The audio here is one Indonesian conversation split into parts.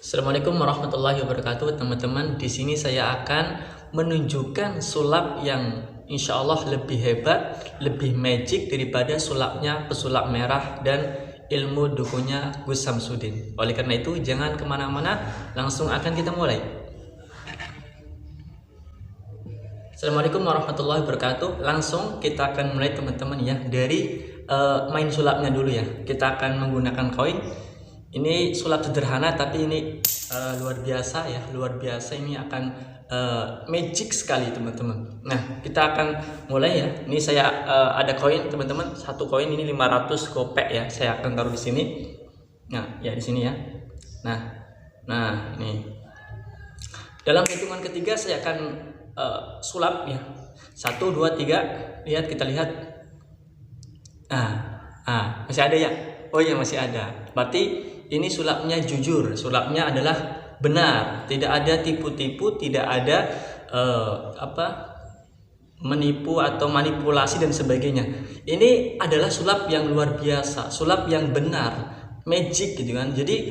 Assalamualaikum warahmatullahi wabarakatuh, teman-teman. Di sini saya akan menunjukkan sulap yang insya Allah lebih hebat, lebih magic daripada sulapnya pesulap merah dan ilmu dukunya Gus Samsudin. Oleh karena itu, jangan kemana-mana, langsung akan kita mulai. Assalamualaikum warahmatullahi wabarakatuh. Langsung kita akan mulai, teman-teman, ya, dari main sulapnya dulu ya. Kita akan menggunakan koin. Ini sulap sederhana tapi ini luar biasa ya, luar biasa. Ini akan magic sekali, teman-teman. Nah, kita akan mulai ya. Ini saya ada koin, teman-teman. Satu koin ini 500 gopek ya. Saya akan taruh di sini. Nah, ya di sini ya. Nah, ini. Dalam hitungan ketiga saya akan sulap ya. 1, 2, 3. Lihat, kita lihat. Masih ada ya? Oh iya, masih ada. Berarti ini sulapnya jujur, sulapnya adalah benar, tidak ada tipu-tipu, tidak ada menipu atau manipulasi dan sebagainya. Ini adalah sulap yang luar biasa, sulap yang benar, magic gitu kan. Jadi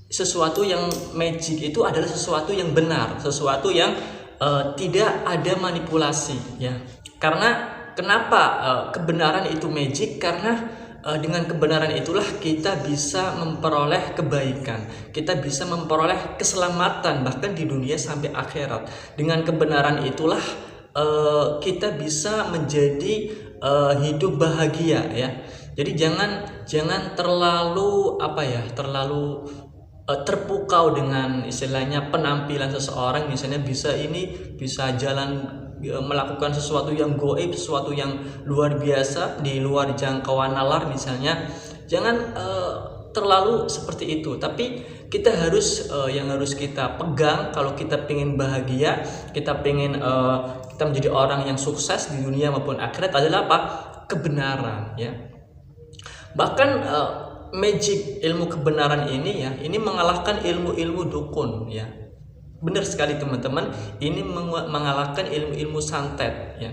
sesuatu yang magic itu adalah sesuatu yang benar, sesuatu yang tidak ada manipulasi ya. Karena kenapa kebenaran itu magic? Karena dengan kebenaran itulah kita bisa memperoleh kebaikan, kita bisa memperoleh keselamatan bahkan di dunia sampai akhirat. Dengan kebenaran itulah kita bisa menjadi hidup bahagia ya. Jadi jangan terlalu terlalu terpukau dengan istilahnya penampilan seseorang, misalnya bisa jalan melakukan sesuatu yang goib, sesuatu yang luar biasa di luar jangkauan nalar misalnya. Jangan terlalu seperti itu, tapi kita harus yang harus kita pegang kalau kita pengen bahagia, kita pengen kita menjadi orang yang sukses di dunia maupun akhirat adalah apa? Kebenaran ya. Bahkan magic, ilmu kebenaran ini ya, ini mengalahkan ilmu-ilmu dukun ya. Benar sekali, teman-teman, ini mengalahkan ilmu-ilmu santet ya.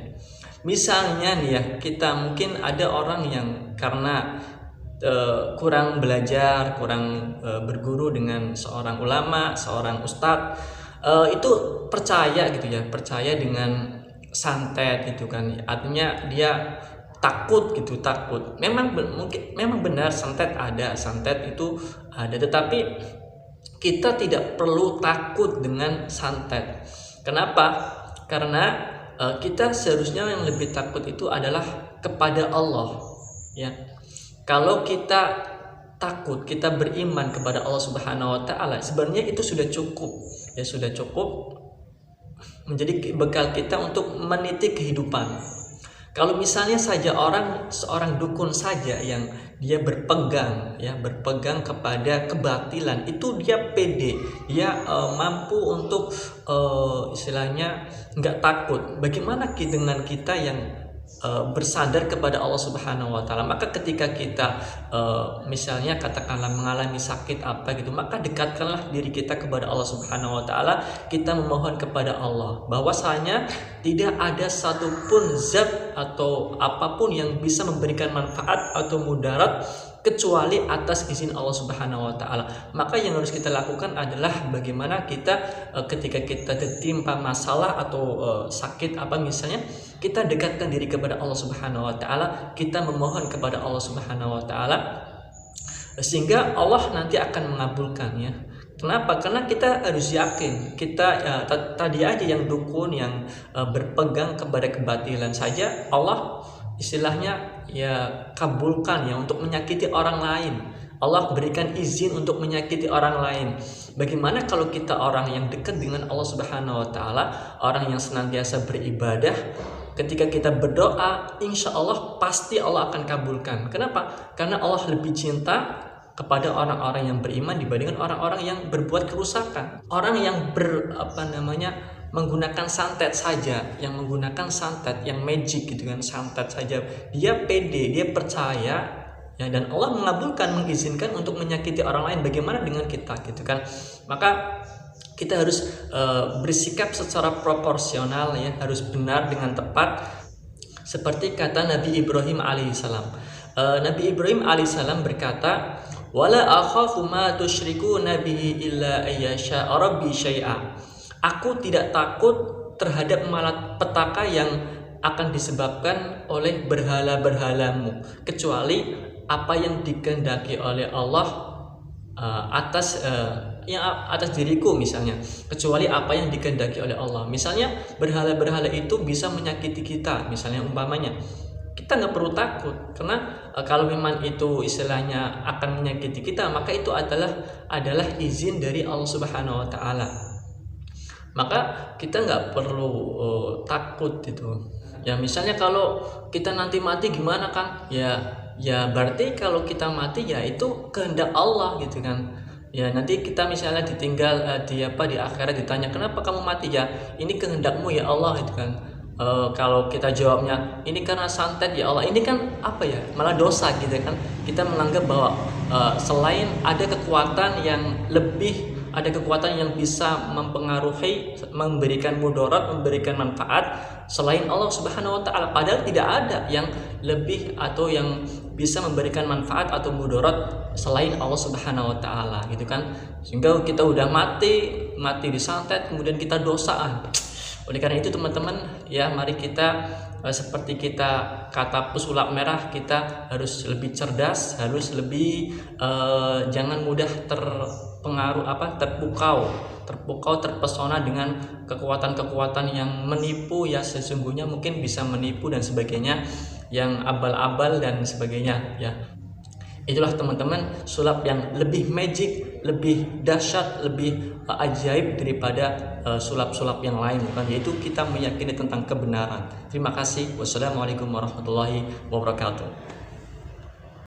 Misalnya nih ya, kita mungkin ada orang yang karena kurang belajar, kurang berguru dengan seorang ulama, seorang ustadz, itu percaya gitu ya, percaya dengan santet gitu kan. Artinya dia takut gitu, takut. Memang benar santet itu ada, tetapi kita tidak perlu takut dengan santet. Kenapa? Karena kita seharusnya yang lebih takut itu adalah kepada Allah ya. Kalau kita takut, kita beriman kepada Allah Subhanahu wa taala, sebenarnya itu sudah cukup ya, sudah cukup menjadi bekal kita untuk meniti kehidupan. Kalau misalnya saja seorang dukun saja yang dia berpegang kepada kebatilan, itu dia pede, dia mampu untuk istilahnya nggak takut. Bagaimana dengan kita yang bersandar kepada Allah Subhanahu wa taala? Maka ketika kita misalnya katakanlah mengalami sakit apa gitu, maka dekatkanlah diri kita kepada Allah Subhanahu wa taala. Kita memohon kepada Allah bahwasanya tidak ada satupun zat atau apapun yang bisa memberikan manfaat atau mudarat kecuali atas izin Allah Subhanahu wa taala. Maka yang harus kita lakukan adalah bagaimana kita ketika kita tertimpa masalah atau sakit apa misalnya, kita dekatkan diri kepada Allah Subhanahu wa taala, kita memohon kepada Allah Subhanahu wa taala, sehingga Allah nanti akan mengabulkan ya. Kenapa? Karena kita harus yakin. Kita tadi aja yang dukun yang berpegang kepada kebatilan saja, Allah istilahnya ya kabulkan ya untuk menyakiti orang lain. Allah berikan izin untuk menyakiti orang lain. Bagaimana kalau kita orang yang dekat dengan Allah Subhanahu wa taala, orang yang senantiasa beribadah, ketika kita berdoa, insya Allah pasti Allah akan kabulkan. Kenapa? Karena Allah lebih cinta kepada orang-orang yang beriman dibandingkan orang-orang yang berbuat kerusakan. Orang yang menggunakan santet saja, yang menggunakan santet, yang magic gitu kan, santet saja, dia pede, dia percaya ya, dan Allah mengabulkan, mengizinkan untuk menyakiti orang lain. Bagaimana dengan kita gitu kan? Maka kita harus bersikap secara proporsional ya, harus benar dengan tepat. Seperti kata Nabi Ibrahim alaihissalam. Nabi Ibrahim alaihissalam berkata, Wala akhafu ma tusyrikuna bihi illa ayyasha rabbi syai'a. Aku tidak takut terhadap malapetaka yang akan disebabkan oleh berhala-berhalamu, kecuali apa yang dikehendaki oleh Allah atas diriku misalnya, kecuali apa yang dikehendaki oleh Allah. Misalnya berhala-berhala itu bisa menyakiti kita, misalnya umpamanya kita nggak perlu takut, karena kalau memang itu istilahnya akan menyakiti kita, maka itu adalah izin dari Allah Subhanahu Wa Taala. Maka kita nggak perlu takut gitu. Ya misalnya kalau kita nanti mati gimana Kang? Ya berarti kalau kita mati ya itu kehendak Allah gitu kan. Ya nanti kita misalnya ditinggal di akhirat ditanya kenapa kamu mati, ya ini kehendakmu ya Allah gitu kan. Kalau kita jawabnya ini karena santet ya Allah, ini kan malah dosa gitu kan. Kita menganggap bahwa selain ada kekuatan yang bisa mempengaruhi, memberikan mudarat, memberikan manfaat selain Allah Subhanahu Wa Taala, padahal tidak ada yang lebih atau yang bisa memberikan manfaat atau mudarat selain Allah Subhanahu Wa Taala gitu kan. Sehingga kita udah mati disantet kemudian kita dosaan. Oleh karena itu teman-teman, ya mari kita seperti kita kata pesulap merah, kita harus lebih cerdas, harus lebih jangan mudah terpengaruh terpesona dengan kekuatan-kekuatan yang menipu, ya sesungguhnya mungkin bisa menipu dan sebagainya, yang abal-abal dan sebagainya ya. Itulah teman-teman sulap yang lebih magic, lebih dahsyat, lebih ajaib daripada sulap-sulap yang lain, bukan, yaitu kita meyakini tentang kebenaran. Terima kasih. Wassalamualaikum warahmatullahi wabarakatuh.